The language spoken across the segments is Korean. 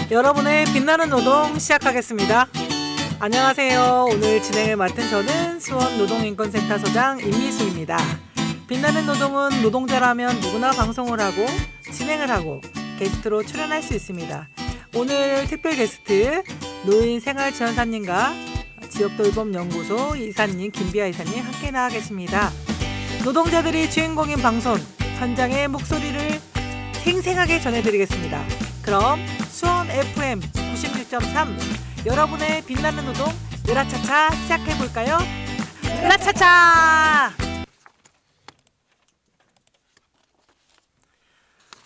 여러분의 빛나는 노동 시작하겠습니다. 안녕하세요. 오늘 진행을 맡은 저는 수원노동인권센터소장 임미수입니다. 빛나는 노동은 노동자라면 누구나 방송을 하고 진행을 하고 게스트로 출연할 수 있습니다. 오늘 특별 게스트 노인생활지원사님과 지역돌봄연구소 이사님 김비아 이사님 함께 나가겠습니다. 노동자들이 주인공인 방송 현장의 목소리를 생생하게 전해드리겠습니다. 그럼 수원 FM 96.3 여러분의 빛나는 노동 으라차차 시작해볼까요? 으라차차!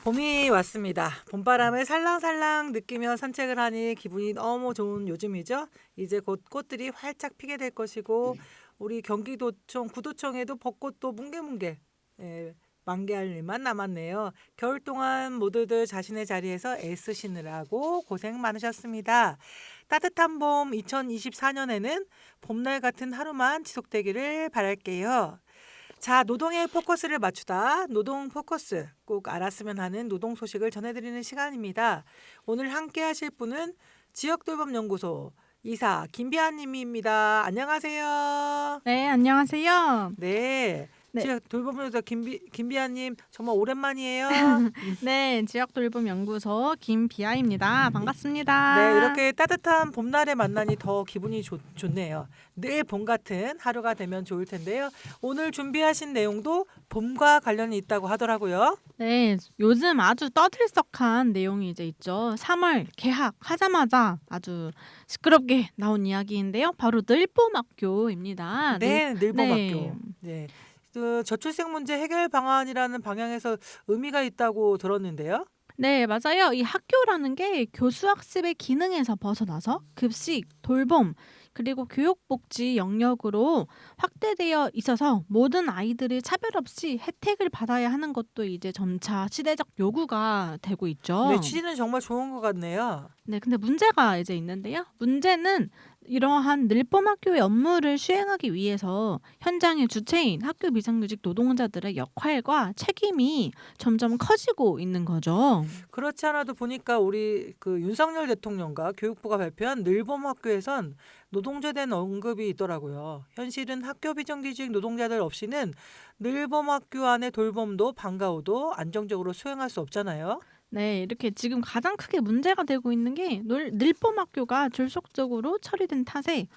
봄이 왔습니다. 봄바람을 살랑살랑 느끼며 산책을 하니 기분이 너무 좋은 요즘이죠. 이제 곧 꽃들이 활짝 피게 될 것이고 우리 경기도청 구도청에도 벚꽃도 뭉게뭉게 만개할 일만 남았네요. 겨울 동안 모두들 자신의 자리에서 애쓰시느라고 고생 많으셨습니다. 따뜻한 봄 2024년에는 봄날 같은 하루만 지속되기를 바랄게요. 자, 노동의 포커스를 맞추다 노동 포커스 꼭 알았으면 하는 노동 소식을 전해드리는 시간입니다. 오늘 함께 하실 분은 지역돌봄연구소 이사 김비아 님입니다. 안녕하세요. 네, 안녕하세요. 네. 네. 지역 돌봄연구소 김비아님 정말 오랜만이에요. 네, 지역돌봄연구소 김비아입니다. 반갑습니다. 네, 이렇게 따뜻한 봄날에 만나니 더 기분이 좋네요. 늘 봄 같은 하루가 되면 좋을 텐데요. 오늘 준비하신 내용도 봄과 관련이 있다고 하더라고요. 네, 요즘 아주 떠들썩한 내용이 이제 있죠. 3월 개학하자마자 아주 시끄럽게 나온 이야기인데요. 바로 늘봄학교입니다. 네, 늘봄학교. 네. 네. 그 저출생 문제 해결 방안이라는 방향에서 의미가 있다고 들었는데요. 네, 맞아요. 이 학교라는 게 교수학습의 기능에서 벗어나서 급식, 돌봄, 그리고 교육복지 영역으로 확대되어 있어서 모든 아이들이 차별 없이 혜택을 받아야 하는 것도 이제 점차 시대적 요구가 되고 있죠. 네, 취지는 정말 좋은 것 같네요. 네, 근데 문제가 이제 있는데요. 문제는 이러한 늘봄학교의 업무를 수행하기 위해서 현장의 주체인 학교 비정규직 노동자들의 역할과 책임이 점점 커지고 있는 거죠. 그렇지 않아도 보니까 우리 그 윤석열 대통령과 교육부가 발표한 늘봄학교에선 노동자에 대한 언급이 있더라고요. 현실은 학교 비정규직 노동자들 없이는 늘봄학교 안의 돌봄도 방과후도 안정적으로 수행할 수 없잖아요. 네, 이렇게 지금 가장 크게 문제가 되고 있는 게 늘봄학교가 졸속적으로 처리된 탓에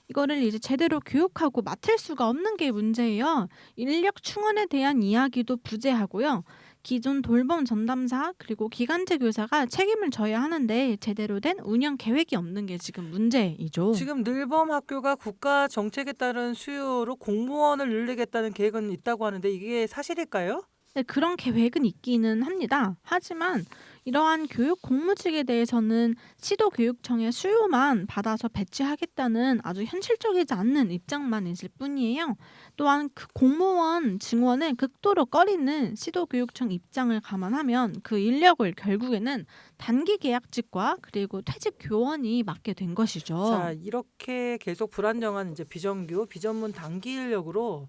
이거를 이제 제대로 교육하고 맡을 수가 없는 게 문제예요. 인력 충원에 대한 이야기도 부재하고요. 기존 돌봄 전담사 그리고 기간제 교사가 책임을 져야 하는데 제대로 된 운영 계획이 없는 게 지금 문제이죠. 지금 늘봄학교가 국가 정책에 따른 수요로 공무원을 늘리겠다는 계획은 있다고 하는데 이게 사실일까요? 네, 그런 계획은 있기는 합니다. 하지만 이러한 교육 공무직에 대해서는 시도교육청의 수요만 받아서 배치하겠다는 아주 현실적이지 않는 입장만 있을 뿐이에요. 또한 그 공무원 증원을 극도로 꺼리는 시도교육청 입장을 감안하면 그 인력을 결국에는 단기 계약직과 그리고 퇴직 교원이 맡게 된 것이죠. 자, 이렇게 계속 불안정한 이제 비전문 단기 인력으로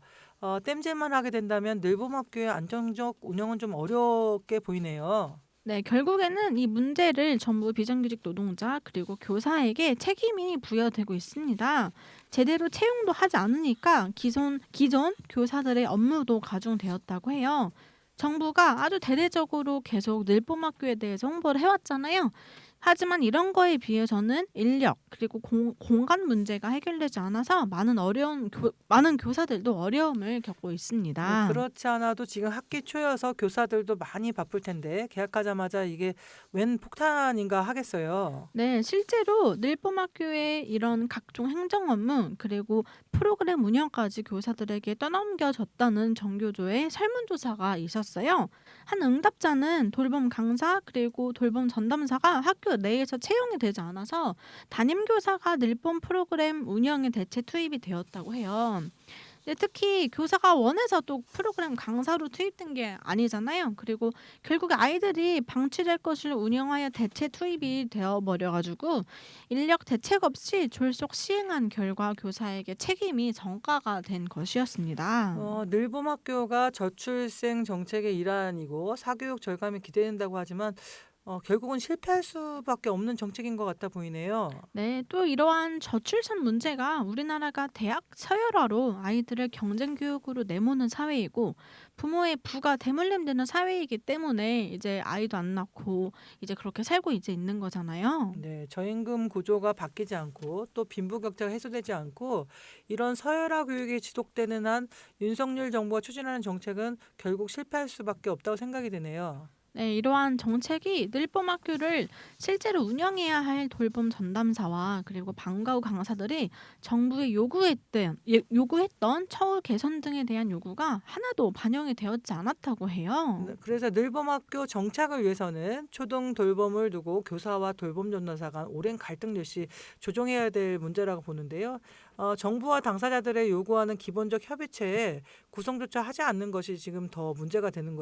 땜질만 하게 된다면 늘봄학교의 안정적 운영은 좀 어렵게 보이네요. 네, 결국에는 이 문제를 전부 비정규직 노동자 그리고 교사에게 책임이 부여되고 있습니다. 제대로 채용도 하지 않으니까 기존 교사들의 업무도 가중되었다고 해요. 정부가 아주 대대적으로 계속 늘봄학교에 대해서 홍보를 해왔잖아요. 하지만 이런 거에 비해서는 인력 그리고 공간 문제가 해결되지 않아서 많은 교사들도 어려움을 겪고 있습니다. 그렇지 않아도 지금 학기 초여서 교사들도 많이 바쁠 텐데 계약하자마자 이게 웬 폭탄인가 하겠어요. 네, 실제로 늘봄학교의 이런 각종 행정 업무 그리고 프로그램 운영까지 교사들에게 떠넘겨졌다는 정교조의 설문조사가 있었어요. 한 응답자는 돌봄 강사 그리고 돌봄 전담사가 학교 내에서 채용이 되지 않아서 담임교사가 늘봄 프로그램 운영에 대체 투입이 되었다고 해요. 근데 특히 교사가 원해서 또 프로그램 강사로 투입된 게 아니잖아요. 그리고 결국에 아이들이 방치될 것을 운영하여 대체 투입이 되어 버려 가지고 인력 대책 없이 졸속 시행한 결과 교사에게 책임이 전가가 된 것이었습니다. 늘봄학교가 저출생 정책의 일환이고 사교육 절감이 기대된다고 하지만 결국은 실패할 수밖에 없는 정책인 것 같아 보이네요. 네, 또 이러한 저출산 문제가 우리나라가 대학 서열화로 아이들을 경쟁 교육으로 내모는 사회이고 부모의 부가 대물림되는 사회이기 때문에 이제 아이도 안 낳고 이제 그렇게 살고 이제 있는 거잖아요. 네, 저임금 구조가 바뀌지 않고 또 빈부격차가 해소되지 않고 이런 서열화 교육이 지속되는 한 윤석열 정부가 추진하는 정책은 결국 실패할 수밖에 없다고 생각이 드네요. 네, 이러한 정책이 늘봄학교를 실제로 운영해야 할 돌봄 전담사와 그리고 방과 후 강사들이 정부에 요구했던 처우 개선 등에 대한 요구가 하나도 반영이 되었지 않았다고 해요. 네, 그래서 늘봄학교 정착을 위해서는 초등 돌봄을 두고 교사와 돌봄 전도사 간 오랜 갈등 역시 조정해야 될 문제라고 보는데요. 정부와 당사자들의 요구하는 기본적 협의체에 구성조차 하지 않는 것이 지금 더 문제가 되는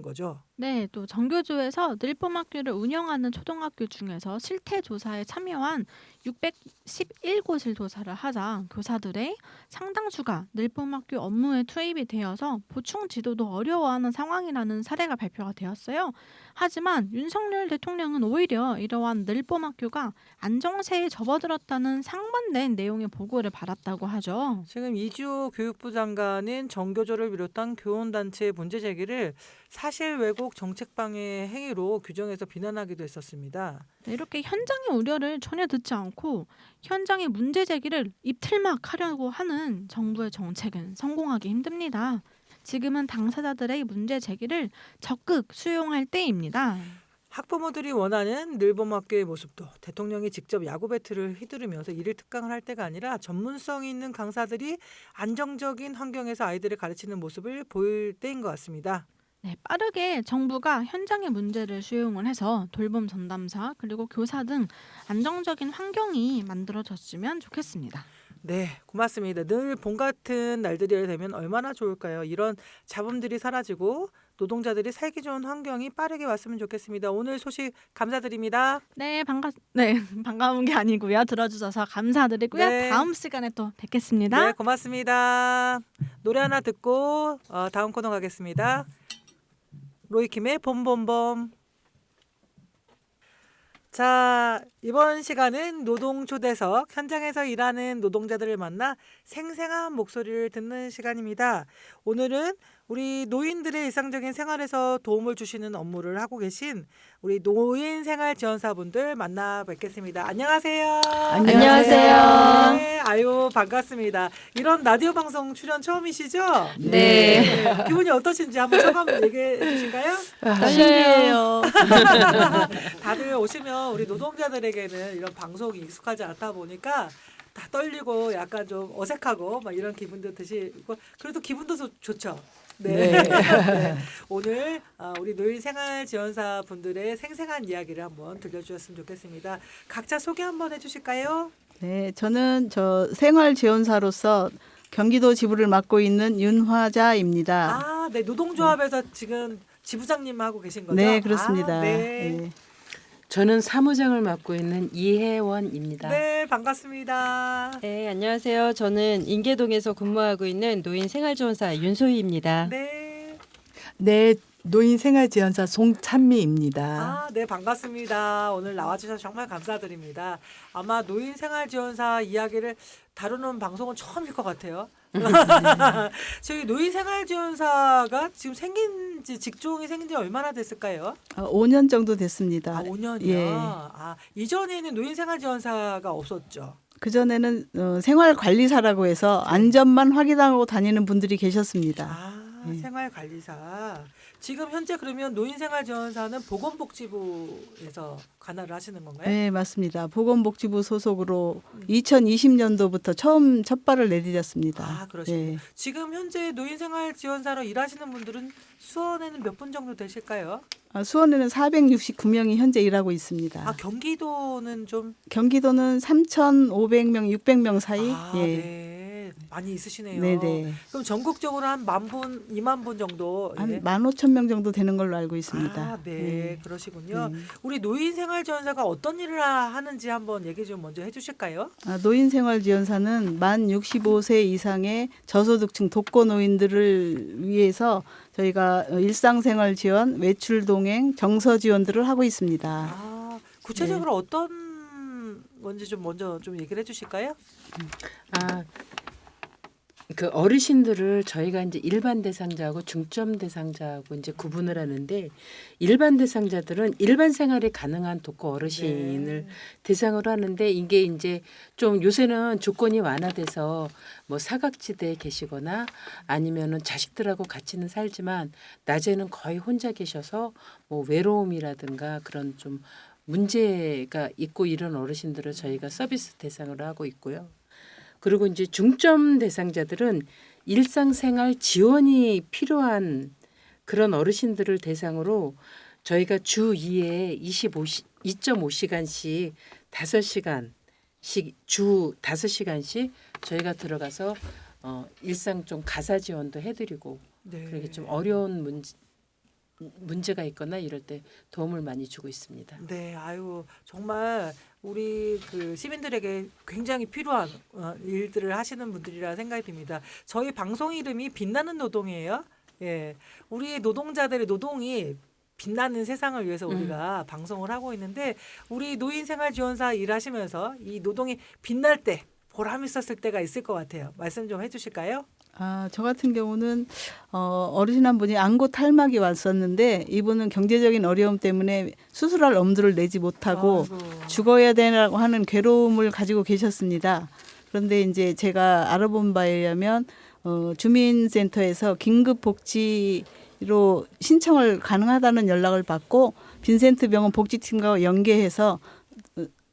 거죠. 네, 또 정교조에서 늘봄학교를 운영하는 초등학교 중에서 실태 조사에 참여한 611곳을 조사를 하자 교사들의 상당수가 늘봄학교 업무에 투입이 되어서 보충 지도도 어려워하는 상황이라는 사례가 발표가 되었어요. 하지만 윤석열 대통령은 오히려 이러한 늘봄학교가 안정세에 접어들었다는 상반된 내용의 보고를 받았다고 하죠. 지금 이주호 교육부 장관은 정교조를 비롯한 교원단체의 문제 제기를 사실 왜곡 정책 방해 행위로 규정해서 비난하기도 했었습니다. 네, 이렇게 현장의 우려를 전혀 듣지 않고 현장의 문제 제기를 입틀막 하려고 하는 정부의 정책은 성공하기 힘듭니다. 지금은 당사자들의 문제 제기를 적극 수용할 때입니다. 학부모들이 원하는 늘봄학교의 모습도 대통령이 직접 야구 배트를 휘두르면서 이를 특강을 할 때가 아니라 전문성 있는 강사들이 안정적인 환경에서 아이들을 가르치는 모습을 보일 때인 것 같습니다. 네, 빠르게 정부가 현장의 문제를 수용을 해서 돌봄 전담사 그리고 교사 등 안정적인 환경이 만들어졌으면 좋겠습니다. 네, 고맙습니다. 늘 봄 같은 날들이 되면 얼마나 좋을까요? 이런 잡음들이 사라지고 노동자들이 살기 좋은 환경이 빠르게 왔으면 좋겠습니다. 오늘 소식 감사드립니다. 네, 반가운 게 아니고요. 들어주셔서 감사드리고요. 네. 다음 시간에 또 뵙겠습니다. 네, 고맙습니다. 노래 하나 듣고 다음 코너 가겠습니다. 로이킴의 봄봄봄. 자, 이번 시간은 노동 초대석, 현장에서 일하는 노동자들을 만나 생생한 목소리를 듣는 시간입니다. 오늘은 우리 노인들의 일상적인 생활에서 도움을 주시는 업무를 하고 계신 우리 노인생활지원사분들 만나 뵙겠습니다. 안녕하세요. 안녕하세요. 네, 아유 반갑습니다. 이런 라디오 방송 출연 처음이시죠? 네. 기분이 어떠신지 한번 소감 얘기해 주실까요? 신기해요. 다들 오시면 우리 노동자들에게는 이런 방송이 익숙하지 않다 보니까 다 떨리고 약간 좀 어색하고 막 이런 기분도 드시고 그래도 기분도 좋죠. 네. 네. 네. 오늘 우리 노인생활지원사 분들의 생생한 이야기를 한번 들려주셨으면 좋겠습니다. 각자 소개 한번 해주실까요? 네, 저는 생활지원사로서 경기도 지부를 맡고 있는 윤화자입니다. 네. 노동조합에서 지금 지부장님 하고 계신 거죠? 네, 그렇습니다. 네. 네. 저는 사무장을 맡고 있는 이혜원입니다. 네, 반갑습니다. 네, 안녕하세요. 저는 인계동에서 근무하고 있는 노인생활지원사 윤소희입니다. 네. 네, 노인생활지원사 송찬미입니다. 네, 반갑습니다. 오늘 나와주셔서 정말 감사드립니다. 아마 노인생활지원사 이야기를 다루는 방송은 처음일 것 같아요. 저희 노인생활지원사가 지금 직종이 생긴 지 얼마나 됐을까요? 5년 정도 됐습니다. 5년이요? 예. 이전에는 노인생활지원사가 없었죠. 그전에는 생활관리사라고 해서 안전만 확인하고 다니는 분들이 계셨습니다. 네. 생활관리사. 지금 현재 그러면 노인생활지원사는 보건복지부에서 관할을 하시는 건가요? 네, 맞습니다. 보건복지부 소속으로 2020년도부터 처음 첫 발을 내디뎠습니다. 그러시군요. 네. 지금 현재 노인생활지원사로 일하시는 분들은 수원에는 몇 분 정도 되실까요? 수원에는 469명이 현재 일하고 있습니다. 경기도는 좀 경기도는 3,500명, 600명 사이. 예. 네. 많이 있으시네요. 네네. 그럼 전국적으로 한 10,000분, 20,000분 정도. 한 예. 15,000명 정도 되는 걸로 알고 있습니다. 아, 네, 그러시군요. 네. 우리 노인생활지원사가 어떤 일을 하는지 한번 얘기 좀 먼저 해주실까요? 노인생활지원사는 만 65세 이상의 저소득층 독거노인들을 위해서 저희가 일상생활 지원, 외출 동행, 정서 지원들을 하고 있습니다. 아, 구체적으로 어떤 건지 좀 먼저 좀 얘기를 해주실까요? 아, 그 어르신들을 저희가 이제 일반 대상자하고 중점 대상자하고 이제 구분을 하는데 일반 대상자들은 일반 생활이 가능한 독거 어르신을 대상으로 하는데 이게 이제 좀 요새는 조건이 완화돼서 뭐 사각지대에 계시거나 아니면은 자식들하고 같이는 살지만 낮에는 거의 혼자 계셔서 뭐 외로움이라든가 그런 좀 문제가 있고 이런 어르신들을 저희가 서비스 대상으로 하고 있고요. 그리고 이제 중점 대상자들은 일상생활 지원이 필요한 그런 어르신들을 대상으로 저희가 주 2회 2.5시간씩 5시간씩 주 5시간씩 저희가 들어가서 일상 좀 가사 지원도 해드리고 네. 그렇게 좀 어려운 문제가 있거나 이럴 때 도움을 많이 주고 있습니다. 네, 아유 정말 우리 그 시민들에게 굉장히 필요한 일들을 하시는 분들이라 생각이 듭니다. 저희 방송 이름이 빛나는 노동이에요. 예, 우리 노동자들의 노동이 빛나는 세상을 위해서 우리가 방송을 하고 있는데 우리 노인생활지원사 일하시면서 이 노동이 빛날 때 보람 있었을 때가 있을 것 같아요. 말씀 좀 해주실까요? 저 같은 경우는 어르신 한 분이 안고 탈막이 왔었는데 이분은 경제적인 어려움 때문에 수술할 엄두를 내지 못하고 아이고. 죽어야 되라고 하는 괴로움을 가지고 계셨습니다. 그런데 이제 제가 알아본 바에 의하면 주민센터에서 긴급 복지로 신청을 가능하다는 연락을 받고 빈센트 병원 복지팀과 연계해서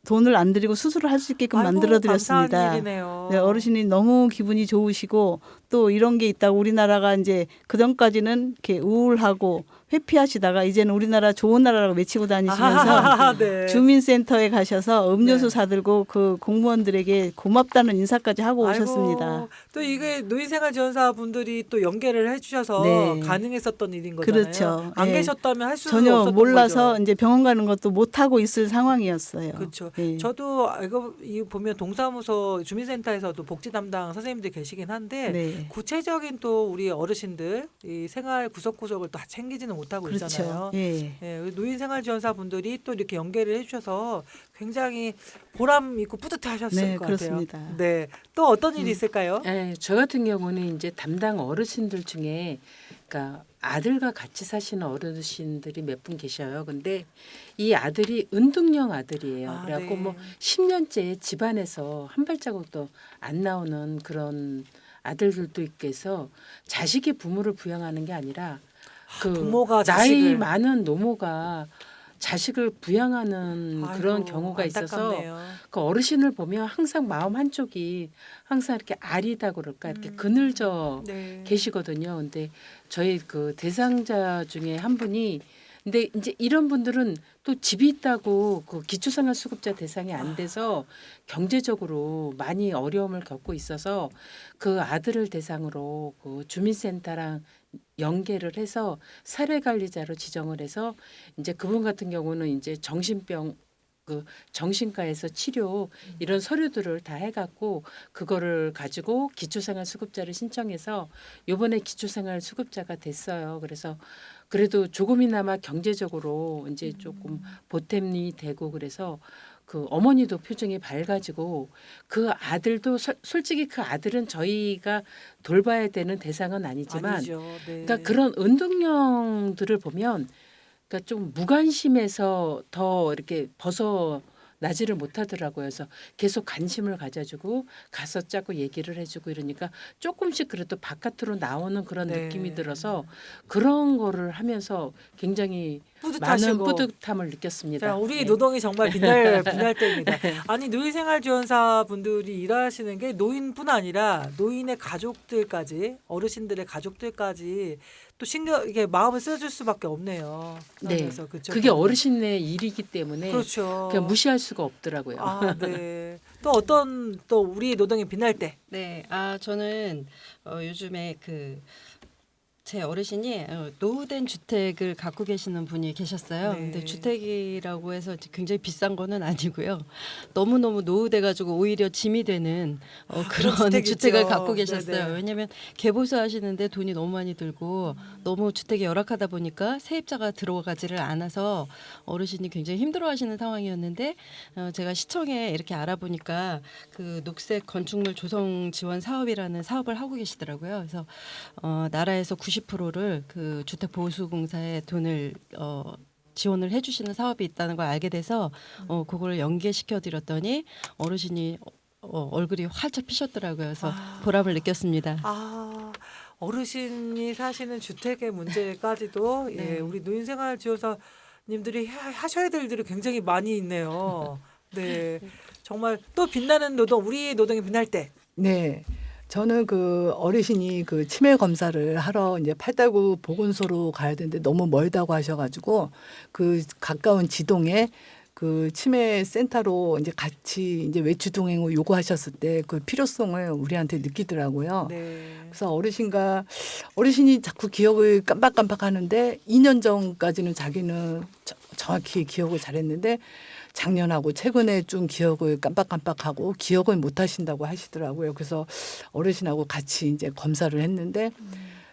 돈을 안 들이고 수술을 할 수 있게끔 아이고, 만들어 감사한 드렸습니다. 일이네요. 네, 어르신이 너무 기분이 좋으시고 또 이런 게 있다고 우리나라가 이제 그전까지는 이렇게 우울하고 회피하시다가 이제는 우리나라 좋은 나라라고 외치고 다니시면서 네. 주민센터에 가셔서 음료수 네. 사들고 그 공무원들에게 고맙다는 인사까지 하고 아이고, 오셨습니다. 또 이게 노인생활지원사 분들이 또 연계를 해주셔서 네. 가능했었던 일인 거잖아요. 그렇죠. 안 네. 계셨다면 할 수는 전혀 없었던 몰라서 거죠. 이제 병원 가는 것도 못 하고 있을 상황이었어요. 그렇죠. 네. 저도 이거 보면 동사무소 주민센터에서도 복지 담당 선생님들 계시긴 한데 네. 구체적인 또 우리 어르신들 이 생활 구석구석을 다 챙기지는 못하고 있잖아요. 그렇죠. 예. 예, 노인생활지원사 분들이 또 이렇게 연계를 해주셔서 굉장히 보람 있고 뿌듯해하셨을 네, 것 그렇습니다. 같아요. 네, 또 어떤 일이 있을까요? 네, 저 같은 경우는 이제 담당 어르신들 중에 그러니까 아들과 같이 사시는 어르신들이 몇 분 계셔요. 근데 이 아들이 은둔형 아들이에요. 아, 그래갖고 네. 뭐 10년째 집안에서 한 발자국도 안 나오는 그런 아들들도 있고 해서 자식이 부모를 부양하는 게 아니라 그 부모가 나이 자식을. 많은 노모가 자식을 부양하는 그런 아이고, 경우가 있어서 안타깝네요. 그 어르신을 보면 항상 마음 한쪽이 항상 이렇게 아리다 그럴까 이렇게 그늘져 네. 계시거든요. 근데 저희 그 대상자 중에 한 분이 근데 이제 이런 분들은 또 집이 있다고 그 기초생활수급자 대상이 안 돼서 경제적으로 많이 어려움을 겪고 있어서 그 아들을 대상으로 그 주민센터랑 연계를 해서 사례관리자로 지정을 해서 이제 그분 같은 경우는 이제 정신병 그 정신과에서 치료 이런 서류들을 다 해갖고 그거를 가지고 기초생활수급자를 신청해서 요번에 기초생활수급자가 됐어요. 그래서 그래도 조금이나마 경제적으로 이제 조금 보탬이 되고 그래서 그 어머니도 표정이 밝아지고 그 아들도 솔직히 그 아들은 저희가 돌봐야 되는 대상은 아니지만 아니죠. 네. 그러니까 그런 은둔형들을 보면 그러니까 좀 무관심에서 더 이렇게 벗어나지를 못하더라고요. 그래서 계속 관심을 가져주고 가서 짜고 얘기를 해주고 이러니까 조금씩 그래도 바깥으로 나오는 그런 네. 느낌이 들어서 그런 거를 하면서 굉장히 뿌듯하시고. 많은 뿌듯함을 느꼈습니다. 자, 우리 네. 노동이 정말 빛날 때입니다. 아니 노인생활지원사 분들이 일하시는 게 노인뿐 아니라 노인의 가족들까지 어르신들의 가족들까지 또 신경 이게 마음을 써줄 수밖에 없네요. 네. 그래서 그쵸? 그게 어르신의 일이기 때문에 그렇죠. 그냥 무시할 수가 없더라고요. 아, 네. 또 어떤 또 우리 노동이 빛날 때. 네, 저는 요즘에 제 어르신이 노후된 주택을 갖고 계시는 분이 계셨어요. 네. 근데 주택이라고 해서 이제 굉장히 비싼 거는 아니고요. 너무너무 노후돼가지고 오히려 짐이 되는 그런 그런 주택 주택을 있죠. 갖고 계셨어요. 네네. 왜냐하면 개보수 하시는데 돈이 너무 많이 들고 너무 주택이 열악하다 보니까 세입자가 들어가지를 않아서 어르신이 굉장히 힘들어하시는 상황이었는데 제가 시청에 이렇게 알아보니까 그 녹색 건축물 조성 지원 사업이라는 사업을 하고 계시더라고요. 그래서 나라에서 90%를 그 주택 보수공사에 돈을 지원을 해주시는 사업이 있다는 걸 알게 돼서 그걸 연계시켜 드렸더니 어르신이 얼굴이 활짝 피셨더라고요. 그래서 보람을 느꼈습니다. 아, 어르신이 사시는 주택의 문제까지도 네. 우리 노인생활지원사님들이 하셔야 될 일들이 굉장히 많이 있네요. 네, 정말 또 빛나는 노동, 우리의 노동이 빛날 때. 네. 저는 그 어르신이 그 치매 검사를 하러 이제 팔달구 보건소로 가야 되는데 너무 멀다고 하셔가지고 그 가까운 지동에 그 치매 센터로 이제 같이 이제 외출 동행을 요구하셨을 때 그 필요성을 우리한테 느끼더라고요. 네. 그래서 어르신이 자꾸 기억을 깜빡깜빡하는데 2년 전까지는 자기는 정확히 기억을 잘했는데 작년하고 최근에 좀 기억을 깜빡깜빡하고 기억을 못 하신다고 하시더라고요. 그래서 어르신하고 같이 이제 검사를 했는데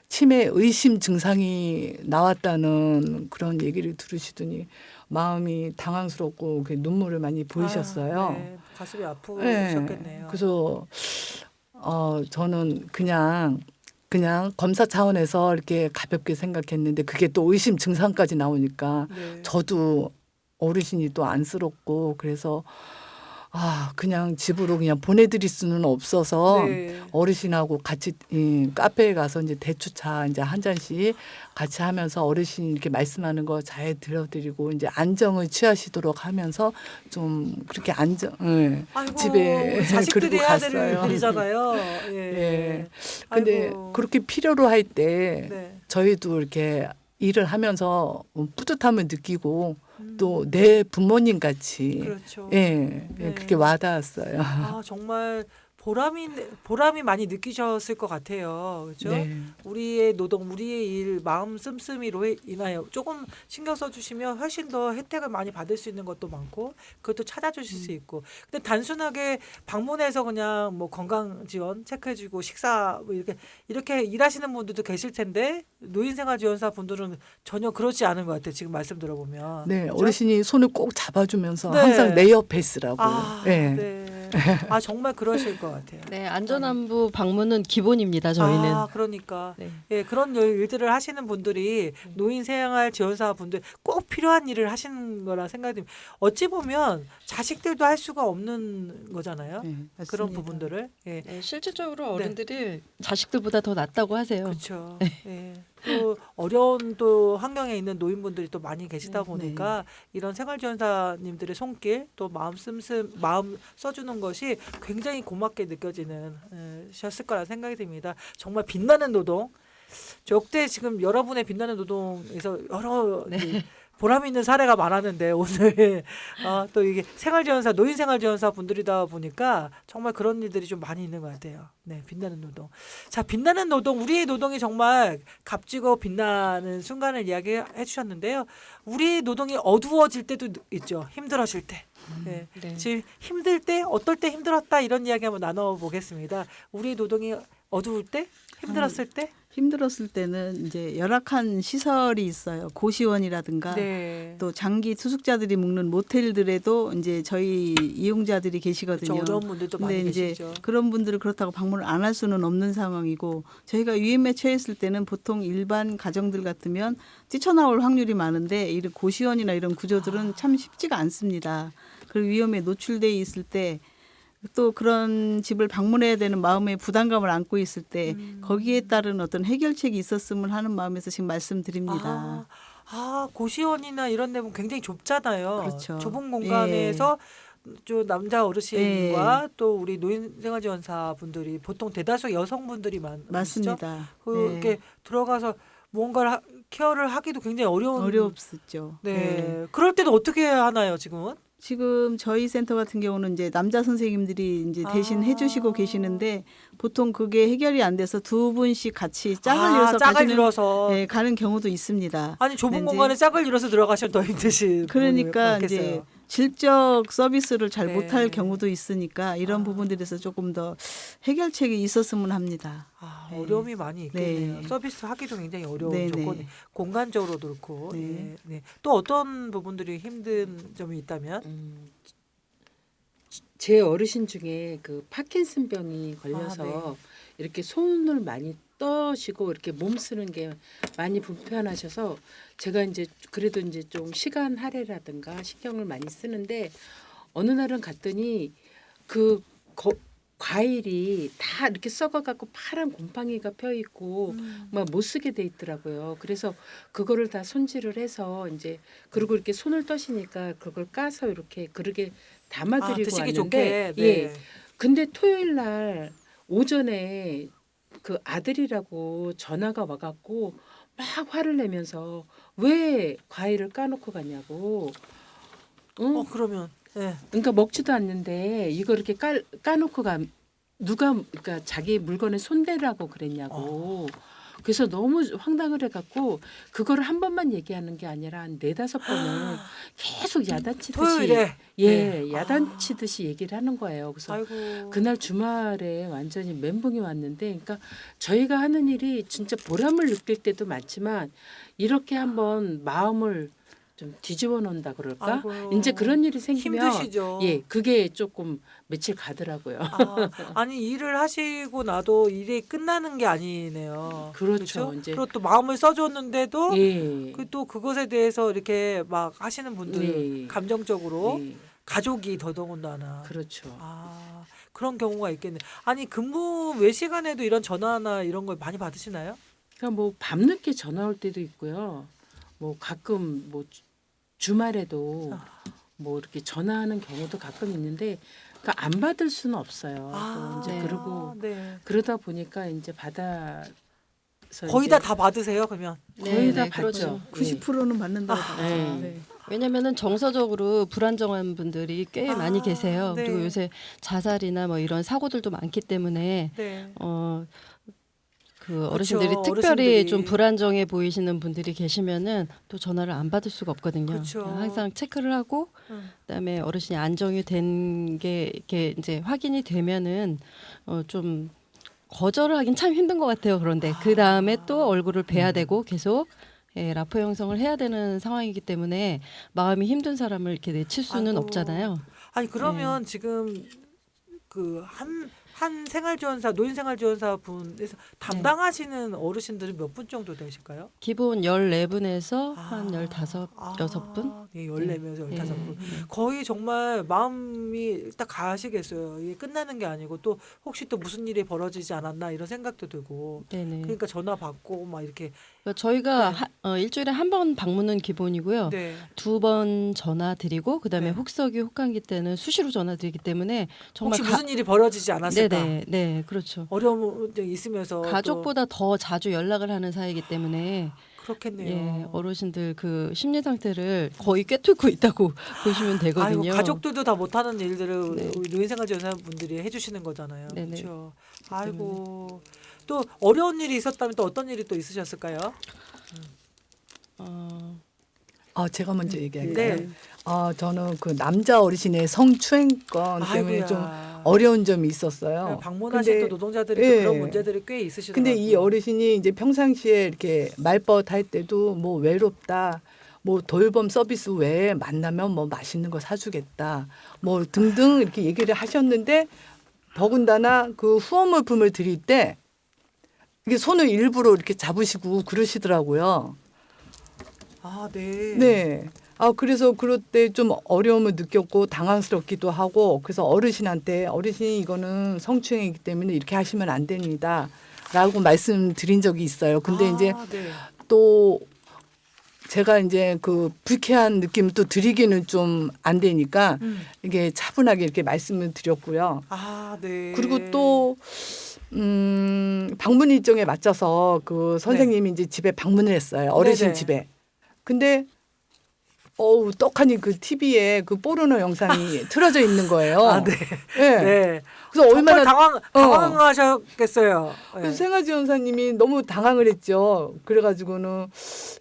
치매 의심 증상이 나왔다는 그런 얘기를 들으시더니 마음이 당황스럽고 눈물을 많이 보이셨어요. 아, 네. 가슴이 아프셨겠네요. 네. 그래서 저는 그냥 검사 차원에서 이렇게 가볍게 생각했는데 그게 또 의심 증상까지 나오니까 네. 저도 어르신이 또 안쓰럽고 그래서 그냥 집으로 그냥 보내드릴 수는 없어서 네. 어르신하고 같이 카페에 가서 이제 대추차 이제 한 잔씩 같이 하면서 어르신이 이렇게 말씀하는 거 잘 들어드리고 이제 안정을 취하시도록 하면서 좀 그렇게 아이고, 집에 자식들이 그리고 해야 될 갔어요. 일이잖아요. 예. 예. 근데 아이고. 그렇게 필요로 할 때 네. 저희도 이렇게 일을 하면서 뿌듯함을 느끼고 음, 또 내 부모님 같이 그렇죠. 예, 네. 그렇게 와닿았어요. 아, 정말 보람이 많이 느끼셨을 것 같아요. 그렇죠? 네. 우리의 노동, 우리의 일, 마음 씀씀이로 인하여 조금 신경 써주시면 훨씬 더 혜택을 많이 받을 수 있는 것도 많고 그것도 찾아주실 수 있고. 근데 단순하게 방문해서 그냥 뭐 건강 지원 체크해주고 식사 뭐 이렇게 일하시는 분들도 계실 텐데 노인생활지원사 분들은 전혀 그렇지 않은 것 같아요. 지금 말씀 들어보면. 네, 그죠? 어르신이 손을 꼭 잡아주면서 네. 항상 내 옆에 있으라고. 아, 네. 네. 아, 정말 그러실 것 같아요. 네, 안전안부 방문은 기본입니다. 저희는. 아, 그러니까. 네. 예, 그런 일들을 하시는 분들이 노인생활 지원사 분들 꼭 필요한 일을 하시는 거라 생각이 듭니다. 어찌 보면 자식들도 할 수가 없는 거잖아요. 네, 그런 맞습니다. 부분들을. 예. 네, 실질적으로 어른들이 자식들보다 더 낫다고 하세요. 그렇죠. 예. 또 어려운 또 환경에 있는 노인분들이 또 많이 계시다 보니까 이런 생활지원사님들의 손길 또 마음 써주는 것이 굉장히 고맙게 느껴지는 셨을 거라 생각이 듭니다. 정말 빛나는 노동. 역대 지금 여러분의 빛나는 노동에서 여러 보람 있는 사례가 많았는데 오늘 또 이게 노인생활지원사 분들이다 보니까 정말 그런 일들이 좀 많이 있는 것 같아요. 네, 빛나는 노동. 자, 빛나는 노동, 우리의 노동이 정말 값지고 빛나는 순간을 이야기해 주셨는데요. 우리의 노동이 어두워질 때도 있죠. 힘들어질 때. 네. 네. 지금 힘들 때, 어떨 때 힘들었다 이런 이야기 한번 나눠보겠습니다. 우리의 노동이 어두울 때, 힘들었을 때. 힘들었을 때는 이제 열악한 시설이 있어요. 고시원이라든가 네. 또 장기 투숙자들이 묵는 모텔들에도 이제 저희 이용자들이 계시거든요. 어려운 분들도 많이 근데 이제 계시죠. 그런 분들을 그렇다고 방문을 안 할 수는 없는 상황이고 저희가 위험에 처했을 때는 보통 일반 가정들 같으면 뛰쳐나올 확률이 많은데 이런 고시원이나 이런 구조들은 참 쉽지가 않습니다. 그리고 위험에 노출돼 있을 때 또 그런 집을 방문해야 되는 마음의 부담감을 안고 있을 때 거기에 따른 어떤 해결책이 있었으면 하는 마음에서 지금 말씀드립니다. 고시원이나 이런 데는 굉장히 좁잖아요. 그렇죠. 좁은 공간에서 저 남자 어르신과 또 우리 노인생활지원사 분들이 보통 대다수 여성분들이 많으시죠. 맞습니다. 그렇게 들어가서 뭔가를 케어를 하기도 굉장히 어려운. 어렵었죠. 네. 그럴 때는 어떻게 하나요, 지금은? 지금 저희 센터 같은 경우는 이제 남자 선생님들이 이제 대신 아. 해주시고 계시는데 보통 그게 해결이 안 돼서 두 분씩 같이 짝을 이뤄서 짝을 가시는 이뤄서. 네, 가는 경우도 있습니다. 아니 좁은 이제- 공간에 짝을 이뤄서 들어가시면 더 힘드실 그러니까 부분이 이제 많겠어요. 질적 서비스를 잘 네. 못할 경우도 있으니까 이런 아. 부분들에서 조금 더 해결책이 있었으면 합니다. 아, 네. 어려움이 많이 있겠네요. 네. 서비스 하기도 굉장히 어려운 네, 조건, 네. 공간적으로도 그렇고. 네. 네. 네. 또 어떤 부분들이 힘든 점이 있다면? 제 어르신 중에 그 파킨슨병이 걸려서 이렇게 손을 많이 떠시고 이렇게 몸 쓰는 게 많이 불편하셔서 제가 이제 그래도 이제 좀 시간 할애라든가 신경을 많이 쓰는데 어느 날은 갔더니 그 과일이 다 이렇게 썩어갖고 파란 곰팡이가 펴 있고 막 못 쓰게 돼 있더라고요. 그래서 그거를 다 손질을 해서 이제 그리고 이렇게 손을 떠시니까 그걸 까서 이렇게 그릇에 담아드리고 드시기 왔는데 좋게. 네. 예. 근데 토요일 날 오전에 그 아들이라고 전화가 와갖고 막 화를 내면서 왜 과일을 까놓고 가냐고. 응? 그러면. 네. 그러니까 먹지도 않는데 이거 이렇게 까놓고 가 누가 그러니까 자기 물건에 손대라고 그랬냐고. 그래서 너무 황당을 해갖고 그거를 한 번만 얘기하는 게 아니라 한 4-5번을 계속 야단치듯이 토요일에. 예 네. 야단치듯이 얘기를 하는 거예요. 그래서 아이고. 그날 주말에 완전히 멘붕이 왔는데, 그러니까 저희가 하는 일이 진짜 보람을 느낄 때도 많지만 이렇게 한번 마음을 좀 뒤집어 놓는다 그럴까? 아이고. 이제 그런 일이 생기면 힘드시죠. 예, 그게 조금 며칠 가더라고요. 아니 일을 하시고 나도 일이 끝나는 게 아니네요. 그렇죠. 이제 그리고 또 마음을 써줬는데도 예. 또 그것에 대해서 이렇게 막 하시는 분들 네. 감정적으로 예. 가족이 더더군다나. 그렇죠. 그런 경우가 있겠네. 아니 근무 외 시간에도 이런 전화나 이런 걸 많이 받으시나요? 그러니까 뭐 밤늦게 전화 올 때도 있고요. 뭐 가끔 뭐 주말에도 뭐 이렇게 전화하는 경우도 가끔 있는데, 그러니까 안 받을 수는 없어요. 또 이제 네. 그러고 네. 그러다 보니까 이제 받아서 거의 이제 다 받으세요 그러면. 거의 다 그렇죠. 받죠. 예. 90%는 받는다고 하죠. 네. 네. 왜냐면은 정서적으로 불안정한 분들이 꽤 많이 계세요. 네. 그리고 요새 자살이나 뭐 이런 사고들도 많기 때문에 네. 그 어르신들이 그렇죠. 특별히 어르신들이. 좀 불안정해 보이시는 분들이 계시면은 또 전화를 안 받을 수가 없거든요. 그렇죠. 항상 체크를 하고 그다음에 어르신이 안정이 된 게 이렇게 이제 확인이 되면은 좀 거절을 하긴 참 힘든 것 같아요. 그런데 그 다음에 또 얼굴을 뵈야 되고 계속 라포 형성을 해야 되는 상황이기 때문에 마음이 힘든 사람을 이렇게 내칠 수는 아이고. 없잖아요. 아니 그러면 지금 그 한 생활지원사 노인생활지원사 분에서 담당하시는 어르신들은 몇 분 정도 되실까요? 기본 14분에서 한 15, 6분? 네, 14명에서 네. 15분. 거의 정말 마음이 딱 가시겠어요. 이게 끝나는 게 아니고 또 혹시 또 무슨 일이 벌어지지 않았나 이런 생각도 들고. 네네. 그러니까 전화 받고 막 이렇게. 그러니까 저희가 네. 일주일에 한 번 방문은 기본이고요. 네. 2번 전화 드리고 그다음에 네. 혹서기 혹한기 때는 수시로 전화 드리기 때문에 정말 혹시 무슨 일이 벌어지지 않았을까? 네네 네 그렇죠. 어려움이 있으면서 가족보다 더 자주 연락을 하는 사이이기 때문에 또 그렇겠네요. 예, 어르신들 그 심리 상태를 거의 꿰뚫고 있다고 보시면 되거든요. 아이고, 가족들도 다 못하는 일들을 네. 우리 노인생활지원사분들이 해주시는 거잖아요. 네네. 그렇죠. 아이고 또 어려운 일이 있었다면 또 어떤 일이 또 있으셨을까요? 제가 먼저 얘기할까요? 네. 저는 그 남자 어르신의 성추행건 때문에 아이고야. 좀 어려운 점이 있었어요. 방문하신 근데- 또 노동자들이 또 예. 그런 문제들이 꽤 있으시더라고요. 근데 이 어르신이 이제 평상시에 이렇게 말벗 할 때도 뭐 외롭다, 뭐 돌봄 서비스 외에 만나면 뭐 맛있는 거 사주겠다, 뭐 등등 이렇게 얘기를 하셨는데 더군다나 그 후원물품을 드릴 때 이게 손을 일부러 이렇게 잡으시고 그러시더라고요. 네. 네. 그래서 그럴 때 좀 어려움을 느꼈고 당황스럽기도 하고, 그래서 어르신이 이거는 성추행이기 때문에 이렇게 하시면 안 됩니다 라고 말씀드린 적이 있어요. 근데 이제 네. 또 제가 이제 그 불쾌한 느낌을 또 드리기는 좀 안 되니까 이게 차분하게 이렇게 말씀을 드렸고요. 네. 그리고 또 방문 일정에 맞춰서 그 선생님이 이제 집에 방문을 했어요. 어르신 네네. 집에. 근데 떡하니 그 TV에 그 포르노 영상이 틀어져 있는 거예요. 아, 네. 예. 네. 그래서 정말 얼마나 당황하셨겠어요. 네. 그래서 생아지 원사님이 너무 당황을 했죠. 그래가지고는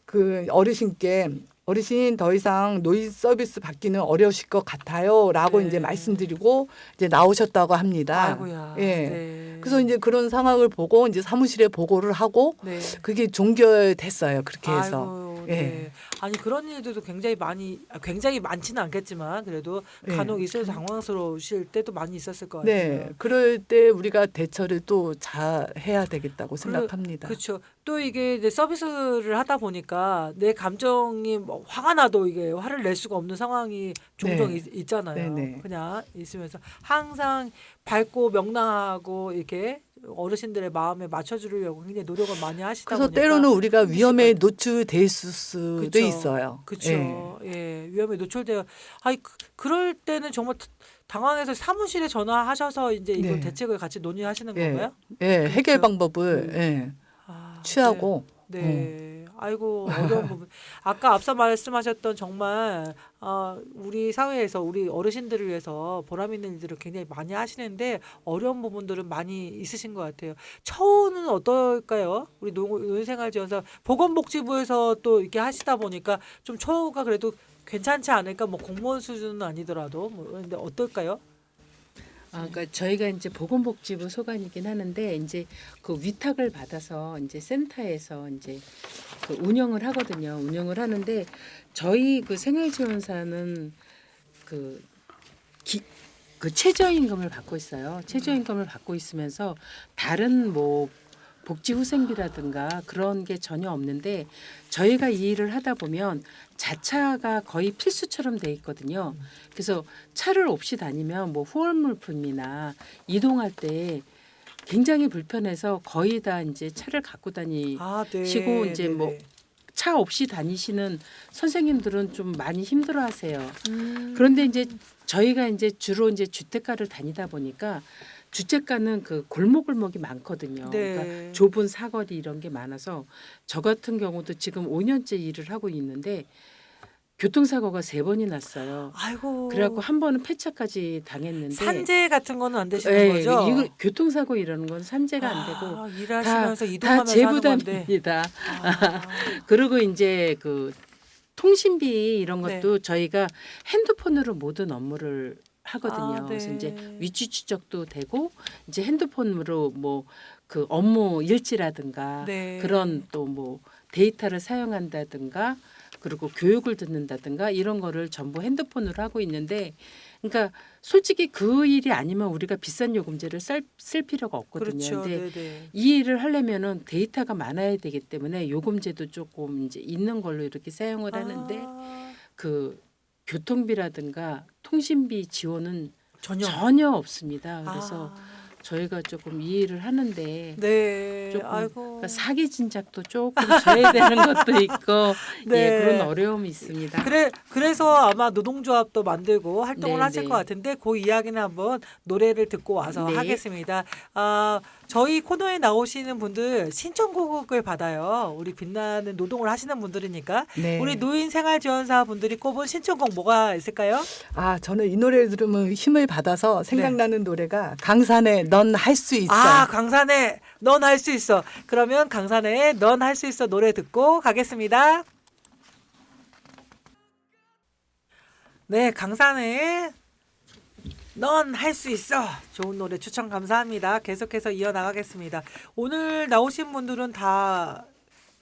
그 어르신께 어르신 더 이상 노인 서비스 받기는 어려우실 것 같아요라고 네. 이제 말씀드리고 이제 나오셨다고 합니다. 아이고야. 예. 네. 그래서 이제 그런 상황을 보고 이제 사무실에 보고를 하고 네. 그게 종결됐어요. 그렇게 해서. 아이고, 예. 네. 아니 그런 일들도 굉장히 많지는 않겠지만 그래도 예. 간혹 있어서 당황스러우실 때도 많이 있었을 것 같아요. 네. 그럴 때 우리가 대처를 또 잘 해야 되겠다고 생각합니다. 그렇죠. 또 이게 이제 서비스를 하다 보니까 내 감정이 뭐 화가 나도 이게 화를 낼 수가 없는 상황이 종종 네. 있잖아요. 네네. 그냥 있으면서 항상 밝고 명랑하고 이렇게 어르신들의 마음에 맞춰주려고 굉장히 노력을 많이 하시다 그래서 보니까 때로는 우리가 위험에 힘드실 것 노출돼 있을 수도 그쵸. 있어요. 그렇죠. 예, 위험에 노출돼요. 아니 그럴 때는 정말 당황해서 사무실에 전화하셔서 이제 이걸 네. 대책을 같이 논의하시는 예. 건가요? 예, 해결 그렇죠. 방법을 예, 취하고 네. 네. 아이고 어려운 부분. 아까 앞서 말씀하셨던 정말 우리 사회에서 우리 어르신들을 위해서 보람 있는 일들을 굉장히 많이 하시는데 어려운 부분들은 많이 있으신 것 같아요. 처우는 어떨까요? 우리 노인생활지원사 보건복지부에서 또 이렇게 하시다 보니까 좀 처우가 그래도 괜찮지 않을까? 뭐 공무원 수준은 아니더라도 뭐 근데 어떨까요? 그러니까 저희가 이제 보건복지부 소관이긴 하는데 이제 그 위탁을 받아서 이제 센터에서 이제 그 운영을 하거든요. 운영을 하는데 저희 그 생활지원사는 그 최저임금을 받고 있어요. 최저임금을 받고 있으면서 다른 뭐 복지후생비라든가 그런 게 전혀 없는데 저희가 이 일을 하다 보면 자차가 거의 필수처럼 돼 있거든요. 그래서 차를 없이 다니면 뭐 후원물품이나 이동할 때 굉장히 불편해서 거의 다 이제 차를 갖고 네. 시고 이제 뭐 차 없이 다니시는 선생님들은 좀 많이 힘들어하세요. 그런데 이제 저희가 이제 주로 이제 주택가를 다니다 보니까 주택가는 그 골목골목이 많거든요. 네. 그러니까 좁은 사거리 이런 게 많아서 저 같은 경우도 지금 5년째 일을 하고 있는데 교통사고가 3번이 났어요. 아이고. 그래갖고 한 번은 폐차까지 당했는데 산재 같은 거는 안 되시는 예, 거죠? 이거 교통사고 이러는 건 산재가 안 되고 일하시면서 다 이동하면서 하는 건데. 재부담입니다. 아, 그리고 이제 그 통신비 이런 네. 것도 저희가 핸드폰으로 모든 업무를 하거든요. 네. 그래서 이제 위치 추적도 되고 이제 핸드폰으로 뭐 그 업무 일지라든가 네. 그런 또 뭐 데이터를 사용한다든가 그리고 교육을 듣는다든가 이런 거를 전부 핸드폰으로 하고 있는데 그러니까 솔직히 그 일이 아니면 우리가 비싼 요금제를 쓸 필요가 없거든요. 그렇죠. 근데 네네. 이 일을 하려면은 데이터가 많아야 되기 때문에 요금제도 조금 이제 있는 걸로 이렇게 사용을 하는데 그 교통비라든가 통신비 지원은 전혀 없습니다. 그래서 저희가 조금 이 일을 하는데 네. 조금 아이고. 그러니까 사기 진작도 조금 져야 되는 것도 있고 네. 예, 그런 어려움이 있습니다. 그래서 아마 노동조합도 만들고 활동을 네, 하실 네. 것 같은데 그 이야기는 한번 노래를 듣고 와서 네. 하겠습니다. 저희 코너에 나오시는 분들 신청곡을 받아요. 우리 빛나는 노동을 하시는 분들이니까 네. 우리 노인생활지원사 분들이 꼽은 신청곡 뭐가 있을까요? 저는 이 노래 들으면 힘을 받아서 생각나는 노래가 강산의 넌 할 수 있어. 강산의 넌 할 수 있어. 그러면 강산의 넌 할 수 있어 노래 듣고 가겠습니다. 네, 강산의 넌 할 수 있어. 좋은 노래 추천 감사합니다. 계속해서 이어나가겠습니다. 오늘 나오신 분들은 다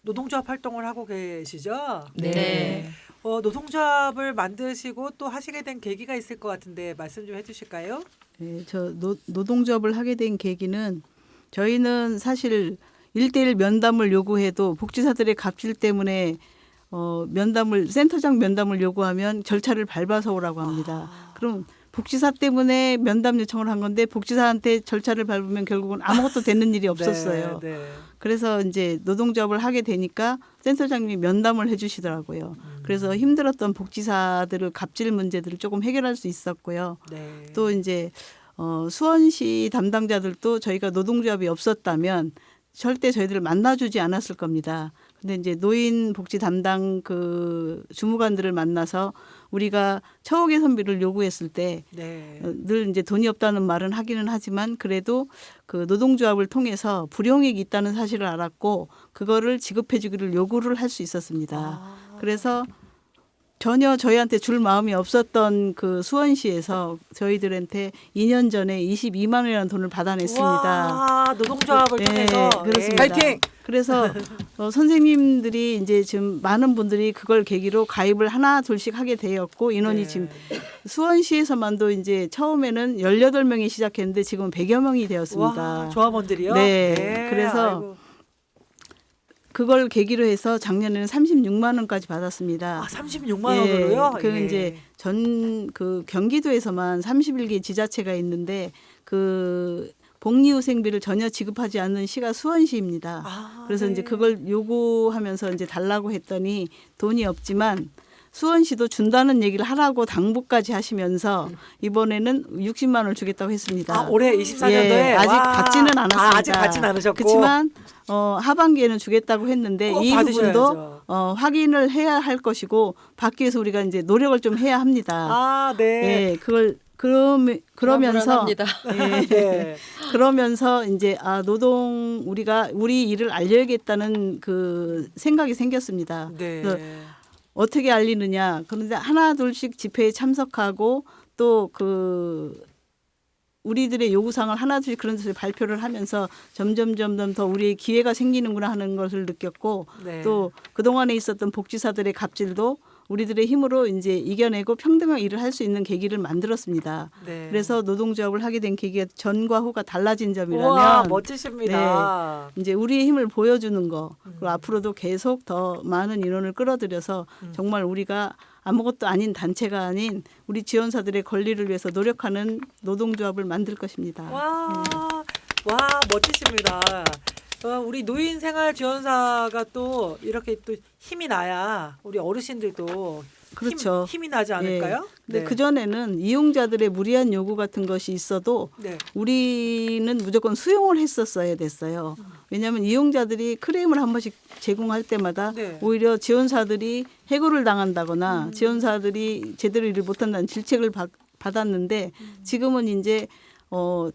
노동조합 활동을 하고 계시죠? 네. 노동조합을 만드시고 또 하시게 된 계기가 있을 것 같은데 말씀 좀 해주실까요? 네, 저 노동조합을 하게 된 계기는 저희는 사실 1대1 면담을 요구해도 복지사들의 갑질 때문에 센터장 면담을 요구하면 절차를 밟아서 오라고 합니다. 그럼 복지사 때문에 면담 요청을 한 건데 복지사한테 절차를 밟으면 결국은 아무것도 되는 일이 없었어요. 네, 네. 그래서 이제 노동조합을 하게 되니까 센터장님이 면담을 해주시더라고요. 그래서 힘들었던 복지사들을 갑질 문제들을 조금 해결할 수 있었고요. 네. 또 이제 수원시 담당자들도 저희가 노동조합이 없었다면 절대 저희들을 만나주지 않았을 겁니다. 근데 이제 노인복지 담당 그 주무관들을 만나서 우리가 처우 개선비를 요구했을 때 네. 늘 이제 돈이 없다는 말은 하기는 하지만 그래도 그 노동조합을 통해서 불용익이 있다는 사실을 알았고 그거를 지급해 주기를 요구를 할 수 있었습니다. 아. 그래서 전혀 저희한테 줄 마음이 없었던 그 수원시에서 저희들한테 2년 전에 22만 원이라는 돈을 받아냈습니다. 와, 노동조합을 네, 통해서 그렇습니다. 예. 파이팅! 그래서 선생님들이 이제 지금 많은 분들이 그걸 계기로 가입을 하나 둘씩 하게 되었고 인원이 네. 지금 수원시에서만도 이제 처음에는 18명이 시작했는데 지금 100여 명이 되었습니다. 와, 조합원들이요? 네, 그래서 아이고. 그걸 계기로 해서 작년에는 36만 원까지 받았습니다. 아, 36만 원으로요? 그 예. 이제 전 그 경기도에서만 31개 지자체가 있는데 그 복리후생비를 전혀 지급하지 않는 시가 수원시입니다. 아, 그래서 네. 이제 그걸 요구하면서 이제 달라고 했더니 돈이 없지만 수원시도 준다는 얘기를 하라고 당부까지 하시면서 이번에는 60만 원을 주겠다고 했습니다. 아, 올해 24년도에 예, 아직 와. 받지는 않았습니다. 아, 아직 받지는 않으셨고. 그렇지만 하반기에는 주겠다고 했는데 꼭 이 받으셔야죠. 부분도 확인을 해야 할 것이고 받기 위해서 우리가 이제 노력을 좀 해야 합니다. 아, 네. 예, 그걸 그러면서 불안합니다. 예, 네. 그러면서 이제 노동 우리가 우리 일을 알려야겠다는 그 생각이 생겼습니다. 네. 그래서 어떻게 알리느냐. 그런데 하나 둘씩 집회에 참석하고 또 그 우리들의 요구사항을 하나둘씩 그런 데서 발표를 하면서 점점 더 우리의 기회가 생기는구나 하는 것을 느꼈고 네. 또 그동안에 있었던 복지사들의 갑질도 우리들의 힘으로 이제 이겨내고 평등한 일을 할 수 있는 계기를 만들었습니다. 네. 그래서 노동조합을 하게 된 계기가 전과 후가 달라진 우와, 점이라면 멋지십니다. 이제 우리의 힘을 보여주는 거 그리고 음. 앞으로도 계속 더 많은 인원을 끌어들여서 정말 우리가 아무것도 아닌 단체가 아닌 우리 지원사들의 권리를 위해서 노력하는 노동조합을 만들 것입니다. 와, 와, 멋지십니다. 우리 노인생활지원사가 또 이렇게 또 힘이 나야 우리 어르신들도 그렇죠. 힘이 나지 않을까요? 근데 그 전에는 이용자들의 무리한 요구 같은 것이 있어도 네. 우리는 무조건 수용을 했었어야 됐어요. 왜냐하면 이용자들이 크레임을 한 번씩 제공할 때마다 네. 오히려 지원사들이 해고를 당한다거나 지원사들이 제대로 일을 못한다는 질책을 받았는데 지금은 이제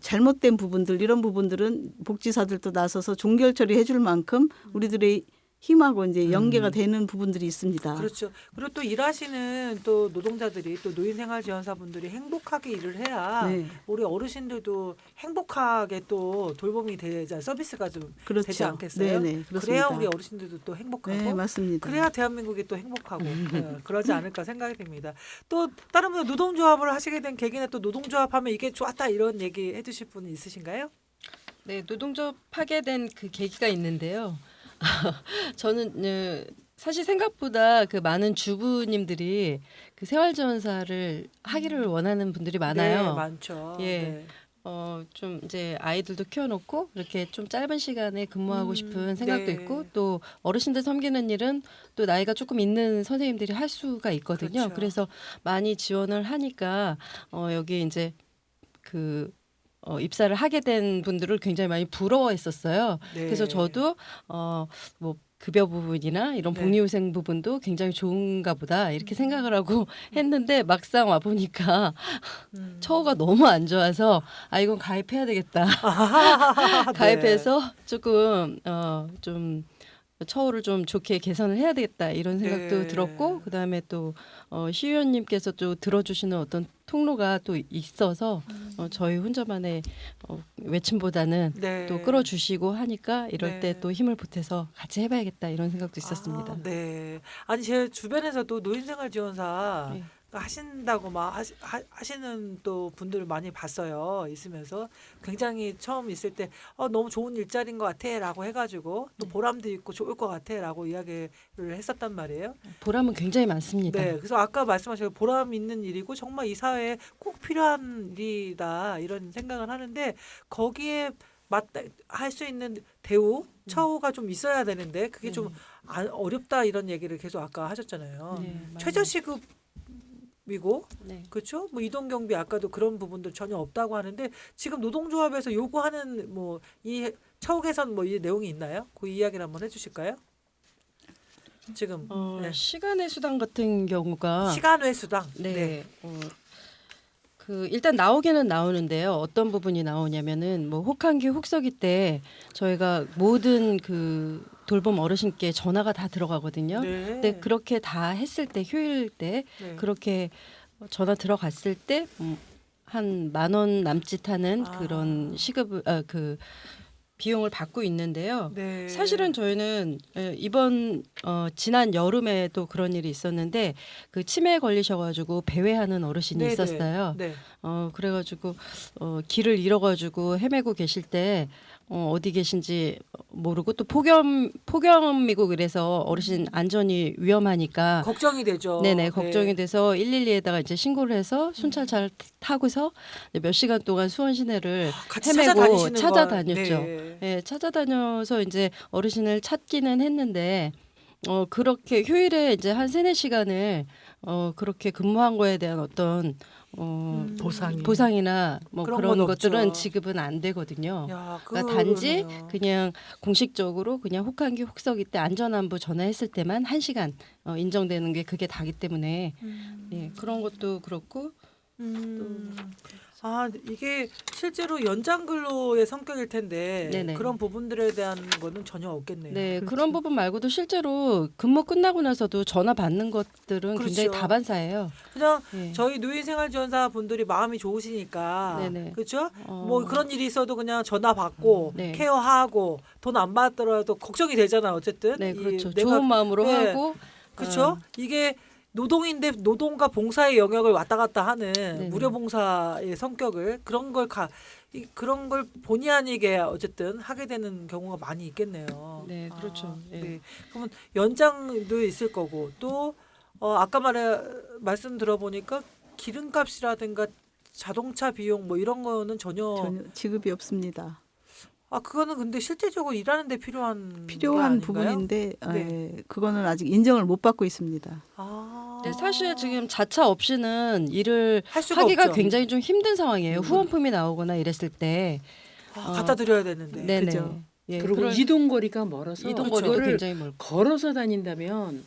잘못된 부분들 이런 부분들은 복지사들도 나서서 종결 처리해 줄 만큼 우리들의 힘하고 이제 연계가 되는 부분들이 있습니다. 그렇죠. 그리고 또 일하시는 또 노동자들이 또 노인생활지원사분들이 행복하게 일을 해야 네. 우리 어르신들도 행복하게 또 돌봄이 되자 서비스가 좀 그렇죠. 되지 않겠어요? 네네, 그렇습니다. 그래야 우리 어르신들도 또 행복하고 네, 맞습니다. 그래야 대한민국이 또 행복하고 그러지 않을까 생각이 듭니다. 또 다른 분 노동조합을 하시게 된 계기는 또 노동조합하면 이게 좋았다 이런 얘기 해주실 분 있으신가요? 네, 노동조합 하게 된 그 계기가 있는데요. 저는 사실 생각보다 그 많은 주부님들이 그 생활지원사를 하기를 원하는 분들이 많아요. 네, 많죠. 예. 네. 좀 이제 아이들도 키워놓고 이렇게 좀 짧은 시간에 근무하고 싶은 생각도 네. 있고 또 어르신들 섬기는 일은 또 나이가 조금 있는 선생님들이 할 수가 있거든요. 그렇죠. 그래서 많이 지원을 하니까 여기 이제 그 입사를 하게 된 분들을 굉장히 많이 부러워했었어요. 네. 그래서 저도 뭐 급여 부분이나 이런 네. 복리후생 부분도 굉장히 좋은가 보다 이렇게 생각을 하고 했는데 막상 와 보니까 처우가 너무 안 좋아서 이건 가입해야 되겠다. 네. 가입해서 조금 좀 처우를 좀 좋게 개선을 해야 되겠다 이런 생각도 네. 들었고 그다음에 또 시의원님께서 또 들어주시는 어떤 통로가 또 있어서 저희 혼자만의 외침보다는 네. 또 끌어주시고 하니까 이럴 네. 때 또 힘을 보태서 같이 해봐야겠다 이런 생각도 있었습니다. 아, 네. 아니 제 주변에서도 노인생활지원사 네. 하신다고 막 하시는 또 분들을 많이 봤어요. 있으면서 굉장히 처음 있을 때 너무 좋은 일자리인 것 같아라고 해가지고 또 보람도 있고 좋을 것 같아라고 이야기를 했었단 말이에요. 보람은 굉장히 많습니다. 네, 그래서 아까 말씀하신 보람 있는 일이고 정말 이 사회에 꼭 필요한 일이다 이런 생각을 하는데 거기에 맞다 할 수 있는 대우 처우가 좀 있어야 되는데 그게 좀 어렵다 이런 얘기를 계속 아까 하셨잖아요. 네, 맞아요. 최저시급 네. 그렇죠? 뭐 이동 경비 아까도 그런 부분들 전혀 없다고 하는데 지금 노동조합에서 요구하는 뭐 이 처우 개선 뭐 이 내용이 있나요? 그 이야기를 한번 해주실까요? 지금 네. 시간의 수당 같은 경우가 시간 외 수당. 네. 그 일단 나오기는 나오는데요. 어떤 부분이 나오냐면은 뭐 혹한기 혹서기 때 저희가 모든 그 돌봄 어르신께 전화가 다 들어가거든요. 네. 근데 그렇게 다 했을 때 휴일 때 네. 그렇게 전화 들어갔을 때 한 10,000원 남짓 하는 아. 그런 시급을 그 비용을 받고 있는데요. 네. 사실은 저희는 이번 지난 여름에도 그런 일이 있었는데 그 치매에 걸리셔가지고 배회하는 어르신이 네, 있었어요. 네. 그래가지고 길을 잃어가지고 헤매고 계실 때 어디 계신지 모르고 또 폭염이고 그래서 어르신 안전이 위험하니까 걱정이 되죠. 네네 걱정이 돼서 112에다가 이제 신고를 해서 순찰차를 타고서 몇 시간 동안 수원 시내를 같이 헤매고 찾아다니시는 찾아다녔죠. 네. 예, 찾아다녀서 이제 어르신을 찾기는 했는데 그렇게 휴일에 이제 한 3-4시간을 그렇게 근무한 거에 대한 어떤 보상이나 뭐 그런 그런 건 것들은 없죠. 지급은 안 되거든요. 야, 그러니까 단지 그러네요. 그냥 공식적으로 그냥 혹한기 혹서기 때 안전안부 전화했을 때만 1시간 인정되는 게 그게 다기 때문에 예, 그런 것도 그렇고 아, 이게 실제로 연장 근로의 성격일 텐데 네네. 그런 부분들에 대한 거는 전혀 없겠네요. 네, 그렇죠. 그런 부분 말고도 실제로 근무 끝나고 나서도 전화 받는 것들은 굉장히 그렇죠. 다반사예요. 그냥 예. 저희 노인생활지원사 분들이 마음이 좋으시니까 네네. 그렇죠? 어, 뭐 그런 일이 있어도 그냥 전화 받고 네. 케어하고 돈 안 받더라도 걱정이 되잖아 어쨌든. 네, 이 그렇죠. 내가 좋은 마음으로 네. 하고 그렇죠? 이게 노동인데 노동과 봉사의 영역을 왔다 갔다 하는 네네. 무료봉사의 성격을 그런 걸 본의 아니게 어쨌든 하게 되는 경우가 많이 있겠네요. 네, 그렇죠. 예. 네. 그러면 연장도 있을 거고 또 아까 말씀 들어보니까 기름값이라든가 자동차 비용 뭐 이런 거는 전혀 지급이 없습니다. 그거는 근데 실제적으로 일하는 데 필요한 게 필요한 아닌가요? 부분인데 네. 그거는 아직 인정을 못 받고 있습니다. 네, 사실 지금 자차 없이는 일을 할 수가 하기가 없죠. 굉장히 좀 힘든 상황이에요. 후원품이 나오거나 이랬을 때. 갖다 드려야 되는데. 네네. 그죠. 예, 그리고 그런 이동 거리가 멀어서 이동 거리도 그거를 굉장히 멀고. 걸어서 다닌다면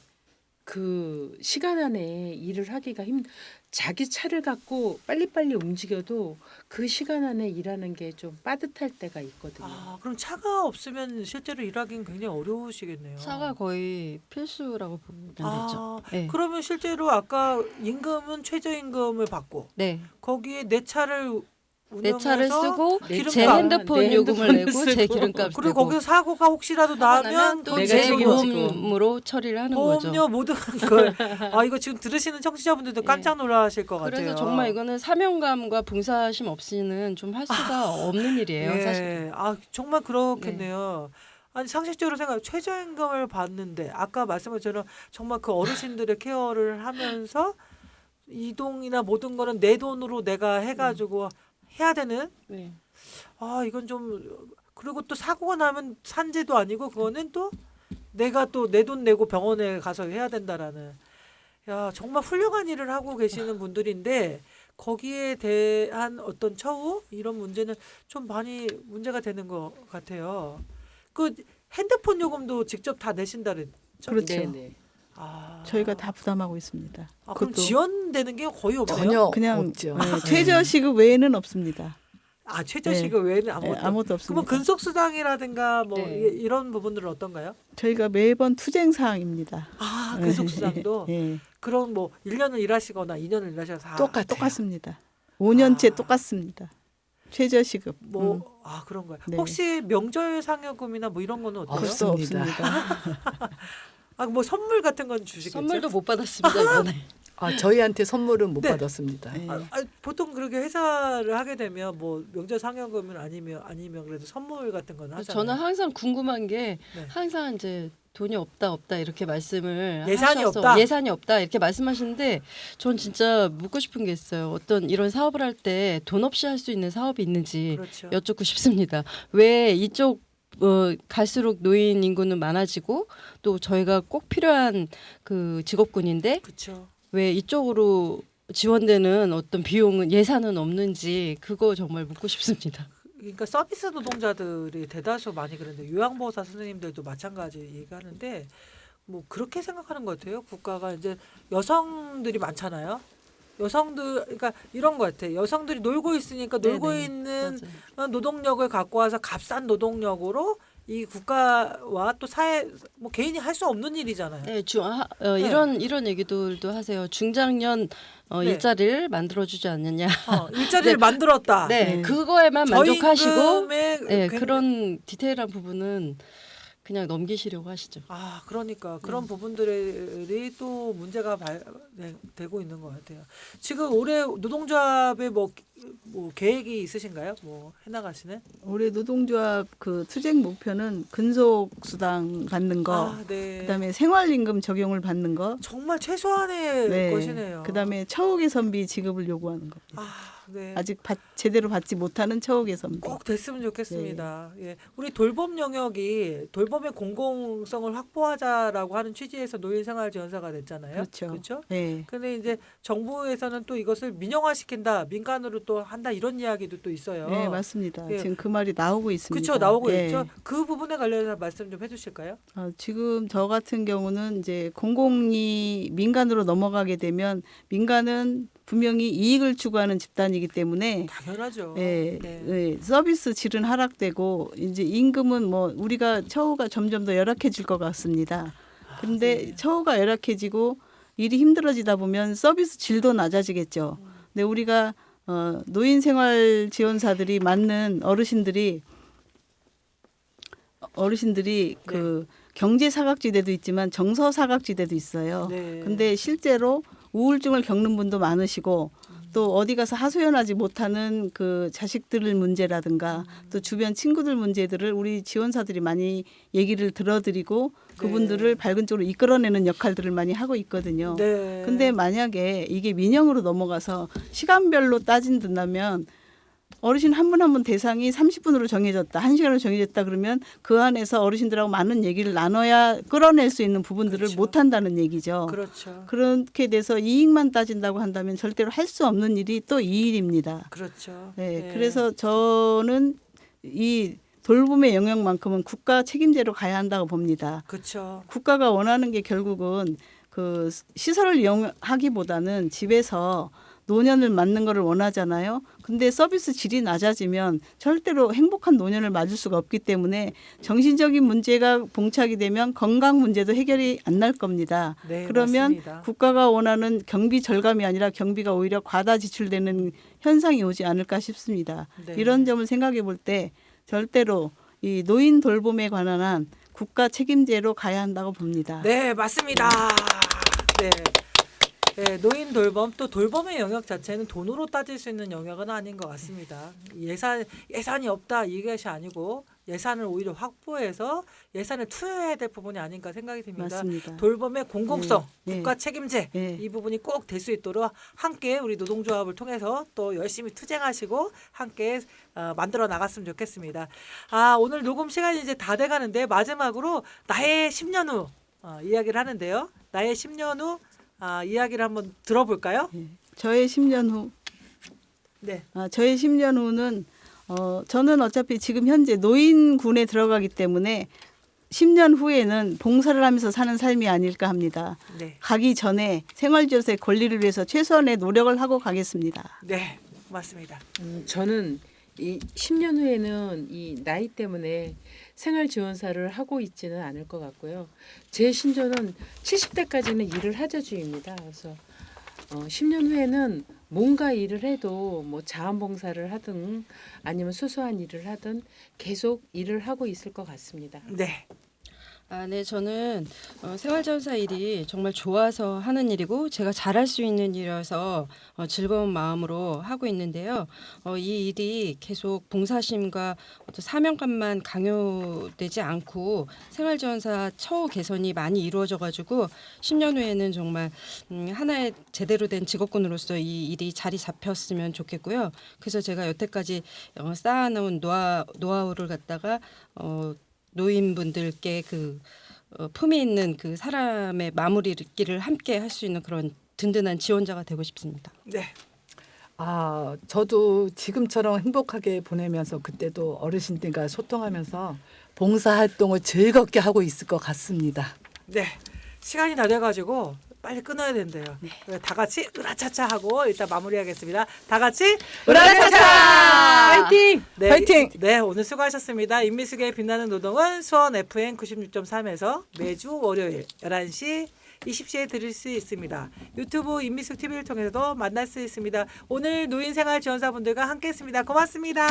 그 시간 안에 일을 하기가 자기 차를 갖고 빨리빨리 움직여도 그 시간 안에 일하는 게 좀 빠듯할 때가 있거든요. 그럼 차가 없으면 실제로 일하기는 굉장히 어려우시겠네요. 차가 거의 필수라고 보면 되죠. 네. 그러면 실제로 아까 임금은 최저임금을 받고 네. 거기에 내 차를 내 차를 운영해서 쓰고 기름값, 제 핸드폰 내 요금을 핸드폰을 내고 제 쓰고. 기름값 그리고 내고 거기서 사고가 혹시라도 나면 또 그건 내가 제 제 책임지고. 보험으로 처리를 하는 거죠. 보험료 모든 걸. 이거 지금 들으시는 청취자분들도 예. 깜짝 놀라실 것 같아요. 그래서 정말 이거는 사명감과 봉사심 없이는 좀 할 수가 없는 일이에요, 예. 사실. 정말 그렇겠네요. 아니 상식적으로 생각 최저임금을 받는데 아까 말씀하신 정말 그 어르신들의 케어를 하면서 이동이나 모든 거는 내 돈으로 내가 해가지고 해야 되는 네. 이건 좀 그리고 또 사고가 나면 산재도 아니고 그거는 또 내가 또 내 돈 내고 병원에 가서 해야 된다라는 정말 훌륭한 일을 하고 계시는 분들인데 거기에 대한 어떤 처우 이런 문제는 좀 많이 문제가 되는 것 같아요. 그 핸드폰 요금도 직접 다 내신다 그랬죠? 그렇죠. 네네. 저희가 다 부담하고 있습니다. 그럼 지원되는 게 거의 없네요. 전혀 그냥 없죠. 최저시급 외에는 없습니다. 최저시급 외에는 아무것도. 아무것도 없습니다. 그러면 근속수당이라든가 뭐 네. 이런 부분들은 어떤가요? 저희가 매번 투쟁 사항입니다. 근속수당도 예. 그런 뭐 1년을 일하시거나 2년을 일하셔서 다 똑같습니다. 5년째 똑같습니다. 최저시급. 그런 거예요. 네. 혹시 명절 상여금이나 뭐 이런 거는 어때요? 벌써 없습니다. 없습니다. 뭐 선물 같은 건 주시겠죠? 선물도 못 받았습니다, 이번에. 저희한테 선물은 못 네. 받았습니다. 네. 보통 그렇게 회사를 하게 되면 뭐 명절 상여금은 아니면 그래도 선물 같은 건 하잖아요. 저는 항상 궁금한 게 네. 항상 이제 돈이 없다 이렇게 말씀을 예산이 하셔서 없다? 예산이 없다 이렇게 말씀하시는데 전 진짜 묻고 싶은 게 있어요. 어떤 이런 사업을 할 때 돈 없이 할 수 있는 사업이 있는지 그렇죠. 여쭙고 싶습니다. 왜 이쪽 갈수록 노인 인구는 많아지고 또 저희가 꼭 필요한 그 직업군인데 그렇죠. 왜 이쪽으로 지원되는 어떤 비용은 예산은 없는지 그거 정말 묻고 싶습니다. 그러니까 서비스 노동자들이 대다수 많이 그런데 요양보호사 선생님들도 마찬가지 얘기하는데 뭐 그렇게 생각하는 것 같아요. 국가가 이제 여성들이 많잖아요. 여성들 그러니까 이런 것 같아. 여성들이 놀고 있으니까 놀고 네네. 있는 맞아요. 노동력을 갖고 와서 값싼 노동력으로 이 국가와 또 사회 뭐 개인이 할 수 없는 일이잖아요. 네, 이런 얘기들도 하세요. 중장년 네. 일자리를 만들어주지 않느냐. 일자리를 네. 만들었다. 네, 네. 그거에만 만족하시고 저임금의 네, 굉장히- 그런 디테일한 부분은 그냥 넘기시려고 하시죠. 그러니까 그런 부분들이 또 문제가 되고 있는 것 같아요. 지금 올해 노동조합에 뭐 계획이 있으신가요? 뭐 해나가시는? 올해 노동조합 그 투쟁 목표는 근속 수당 받는 거, 네. 그다음에 생활임금 적용을 받는 거, 정말 최소한의 네. 것이네요. 그다음에 처우 개선비 지급을 요구하는 겁니다. 네. 아직 제대로 받지 못하는 처우 개선비. 꼭 됐으면 좋겠습니다. 예. 우리 돌봄 영역이 돌봄의 공공성을 확보하자라고 하는 취지에서 노인생활지원사가 됐잖아요. 그렇죠. 그렇죠? 네. 근데 이제 정부에서는 또 이것을 민영화시킨다, 민간으로 또 한다 이런 이야기도 또 있어요. 네, 맞습니다. 예. 지금 그 말이 나오고 있습니다. 그렇죠, 나오고 예. 있죠. 그 부분에 관련해서 말씀 좀 해주실까요? 지금 저 같은 경우는 이제 공공이 민간으로 넘어가게 되면 민간은 분명히 이익을 추구하는 집단이기 때문에 당연하죠. 예, 네. 예, 서비스 질은 하락되고 이제 임금은 뭐 우리가 처우가 점점 더 열악해질 것 같습니다. 근데 네. 처우가 열악해지고 일이 힘들어지다 보면 서비스 질도 낮아지겠죠. 근데 우리가 노인 생활 지원사들이 맞는 어르신들이 그 경제 사각지대도 있지만 정서 사각지대도 있어요. 네. 근데 실제로 우울증을 겪는 분도 많으시고 또 어디 가서 하소연하지 못하는 그 자식들 문제라든가 또 주변 친구들 문제들을 우리 지원사들이 많이 얘기를 들어드리고 그분들을 밝은 쪽으로 이끌어내는 역할들을 많이 하고 있거든요. 네. 근데 만약에 이게 민영으로 넘어가서 시간별로 따진다면 어르신 한 분 한 분 대상이 30분으로 정해졌다. 1시간으로 정해졌다 그러면 그 안에서 어르신들하고 많은 얘기를 나눠야 끌어낼 수 있는 부분들을 그렇죠. 못 한다는 얘기죠. 그렇죠. 그렇게 돼서 이익만 따진다고 한다면 절대로 할 수 없는 일이 또 이 일입니다. 그렇죠. 네, 그래서 저는 이 돌봄의 영역만큼은 국가 책임제로 가야 한다고 봅니다. 그렇죠. 국가가 원하는 게 결국은 그 시설을 이용하기보다는 집에서 노년을 맞는 거를 원하잖아요. 근데 서비스 질이 낮아지면 절대로 행복한 노년을 맞을 수가 없기 때문에 정신적인 문제가 봉착이 되면 건강 문제도 해결이 안 날 겁니다. 네, 그러면 맞습니다. 국가가 원하는 경비 절감이 아니라 경비가 오히려 과다 지출되는 현상이 오지 않을까 싶습니다. 네. 이런 점을 생각해 볼 때 절대로 이 노인 돌봄에 관한 한 국가 책임제로 가야 한다고 봅니다. 네, 맞습니다. 네. 네, 노인 돌봄 또 돌봄의 영역 자체는 돈으로 따질 수 있는 영역은 아닌 것 같습니다. 예산이 없다 이것이 아니고 예산을 오히려 확보해서 예산을 투여해야 될 부분이 아닌가 생각이 듭니다. 맞습니다. 돌봄의 공공성, 네, 국가 책임제 네. 이 부분이 꼭 될 수 있도록 함께 우리 노동조합을 통해서 또 열심히 투쟁하시고 함께 만들어 나갔으면 좋겠습니다. 오늘 녹음 시간이 이제 다 돼가는데 마지막으로 나의 10년 후 이야기를 하는데요. 나의 10년 후 이야기를 한번 들어볼까요? 저의 10년 후, 네. 저의 10년 후는 저는 어차피 지금 현재 노인군에 들어가기 때문에 10년 후에는 봉사를 하면서 사는 삶이 아닐까 합니다. 네. 가기 전에 생활지원사의 권리를 위해서 최선의 노력을 하고 가겠습니다. 네. 맞습니다. 저는 이 10년 후에는 이 나이 때문에 생활지원사를 하고 있지는 않을 것 같고요. 제 신조는 70대까지는 일을 하자주의입니다. 그래서 10년 후에는 뭔가 일을 해도 뭐 자원봉사를 하든 아니면 소소한 일을 하든 계속 일을 하고 있을 것 같습니다. 네. 네, 저는 생활지원사 일이 정말 좋아서 하는 일이고 제가 잘할 수 있는 일이라서 즐거운 마음으로 하고 있는데요. 이 일이 계속 봉사심과 어떤 사명감만 강요되지 않고 생활지원사 처우 개선이 많이 이루어져가지고 10년 후에는 정말 하나의 제대로 된 직업군으로서 이 일이 자리 잡혔으면 좋겠고요. 그래서 제가 여태까지 쌓아놓은 노하우를 갖다가 노인분들께 그 품위 있는 그 사람의 마무리를 함께 할 수 있는 그런 든든한 지원자가 되고 싶습니다. 네. 아, 저도 지금처럼 행복하게 보내면서 그때도 어르신들과 소통하면서 봉사활동을 즐겁게 하고 있을 것 같습니다. 네. 시간이 다 돼가지고 빨리 끊어야 된대요. 다 같이 으라차차 하고 일단 마무리하겠습니다. 다 같이 으라차차! 파이팅! 네, 파이팅! 네, 오늘 수고하셨습니다. 임미숙의 빛나는 노동은 수원 FM 96.3에서 매주 월요일 11시 20시에 들을 수 있습니다. 유튜브 임미숙 TV를 통해서도 만날 수 있습니다. 오늘 노인생활 지원사분들과 함께했습니다. 고맙습니다.